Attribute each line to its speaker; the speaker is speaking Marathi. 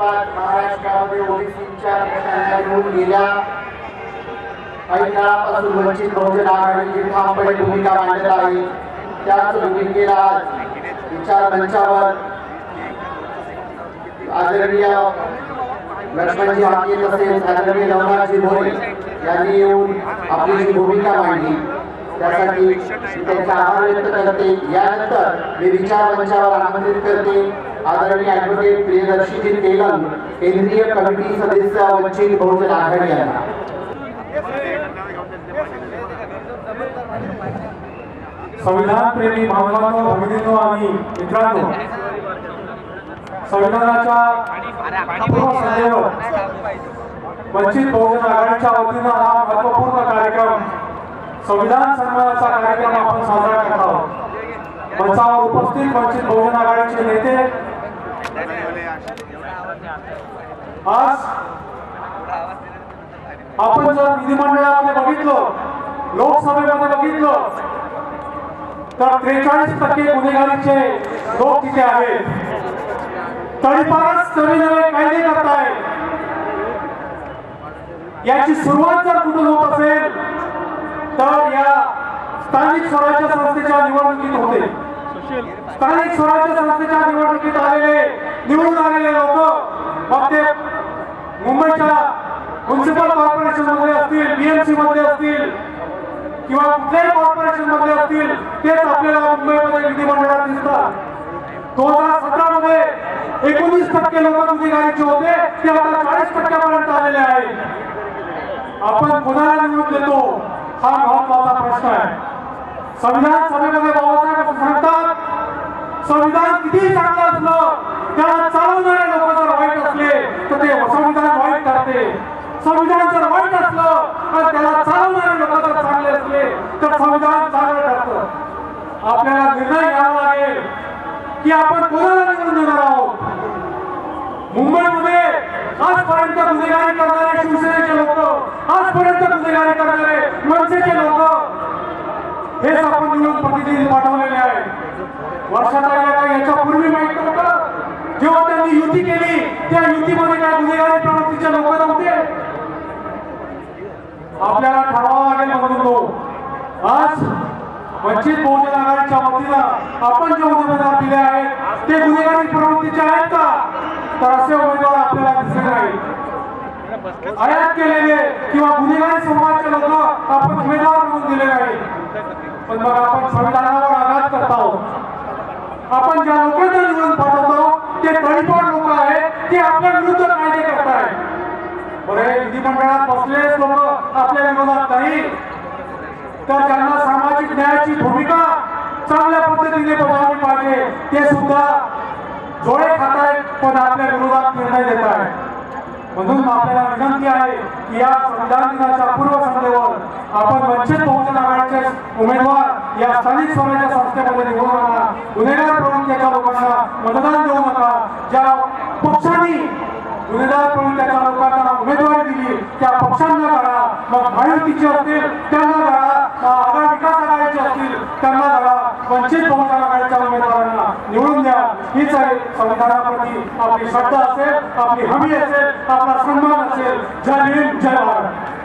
Speaker 1: संदर्भात महाराष्ट्रामध्ये ओबीसीच्या प्रश्नांना घेऊन गेल्या काही काळापासून वंचित बहुजन आघाडीची ठामपणे भूमिका मांडत आहे। त्याच भूमिकेला आज विचार मंचावर आदरणीय लक्ष्मणजी हाके तसेच आदरणीय नवनाथजी भोरे यांनी येऊन आपली जी भूमिका मांडली त्यासाठी त्यांचा आभार व्यक्त करते। यानंतर मी विचार मंचावर आमंत्रित करते आदरणीय ॲडव्होकेट प्रियदर्शीजी तेलंग, केंद्रीय कमिटी सदस्य वंचित बहुजन आघाडी यांना।
Speaker 2: संविधान प्रेमी भावनांनो, भगिनींनो आणि मित्रांनो, संविधानाच्या पूर्वसंध्येवर वंचित बहुजन आघाडीच्या वतीनं हा महत्त्वपूर्ण कार्यक्रम संविधान सन्मानाचा कार्यक्रम आपण साजरा करत आहोत। मंचावर उपस्थित वंचित बहुजन आघाडीचे नेते, आज आपण जर विधिमंडळामध्ये बघितलं, लोकसभेमध्ये बघितलं तर 43% गुन्हेगारीचे लोक तिथे आहेत। तळीपारच नवे नवे कायदे करतायत। याची सुरुवात जर कुठून होत असेल तर या स्थानिक स्वराज्य संस्थेच्या निवडणुकीत होते। स्थानिक स्वराज्य संस्थेच्या निवडणुकीत निवडून आलेले लोक मग ते मुंबईच्या म्युनिसिपल कॉर्पोरेशन मध्ये असतील, बीएमसी मध्ये असतील किंवा कुठल्याही कॉर्पोरेशन मध्ये असतील, तेच आपल्याला मुंबईमध्ये विधिमंडळात दिसतात। 2017 मध्ये 19% लोक गुन्हेगारीचे होते, ते आता 40% आलेले आहेत। आपण कोणाला निवडून देतो हा महत्त्वाचा प्रश्न आहे। संविधान सभेमध्ये बाबासाहेब असं सांगतात, संविधान किती चांगलं असलं त्याला चालवणारे लोक जर वाईट असले तर ते संविधान वाईट ठरते। संविधान जर वाईट असलं आणि त्याला चालवणारे लोक जर चांगले असले तर संविधान चांगलं ठरतं। आपल्याला निर्णय घ्यावा लागेल की आपण कोणाला निवडून देणार आहोत। मुंबईमध्ये आजपर्यंत गुन्हेगारी करणारे शिवसेनेचे लोक, आजपर्यंत गुन्हेगारी करणारे मनसेचे लोक, हेच आपण निवडून प्रतिनिधी पाठवलेले आहेत। वर्षात याच्या पूर्वी माहित नव्हतं, जेव्हा त्यांनी युती केली त्या युतीमध्ये काय गुन्हेगारी प्रवृत्तीचे लोक नव्हते। आपल्याला ठरवावं लागेल बंधूंनो, आज वंचित बहुजन आघाडीच्या वतीनं आपण जे उमेदवार दिले आहेत ते गुन्हेगारी प्रवृत्तीचे आहेत का? तर असे उमेदवार आपल्याला दिसले नाहीत। आयात केलेले किंवा गुन्हेगारी समूहाचे लोक आपण उमेदवार म्हणून दिले नाहीत। पण मग आपण संविधानावर आघात करत आहोत। आपण ज्या लोकांना निवडून पाठवतो ते तळीपार लोक आहेत, ते आपल्या विरुद्ध कायदे करतायत। बरे विधिमंडळात बसले लोक आपल्या विरोधात नाही, तर ज्यांना सामाजिक न्यायाची भूमिका चांगल्या पद्धतीने बजावली पाहिजे ते सुद्धा जोडे खात आहेत, पण आपल्या विरोधात निर्णय देत आहेत। म्हणून आपल्याला विनंती आहे की या संविधान दिनाच्या पूर्वसंध्येवर आपण वंचित बहुजन आघाडीचे उमेदवार या स्थानिक स्वराज्य संस्थेमध्ये निवडून आणा। गुन्हेगार प्रवृत्तीच्या लोकांना मतदान देऊ नका। ज्या पक्षांनी गुन्हेगार प्रवृत्तीच्या लोकांना उमेदवारी दिली त्या पक्षांना काढा, मग महायुतीचे असतील त्यांना काढा, विकास आघाडीचे असतील त्यांना काढा, वंचित बहुजन आघाडीच्या उमेदवारांना निवडून द्या। हीच आहे संविधानाप्रती आपली श्रद्धा असेल, आपली हमी असेल, आपला सन्मान असेल। जय भीम, जय भारत।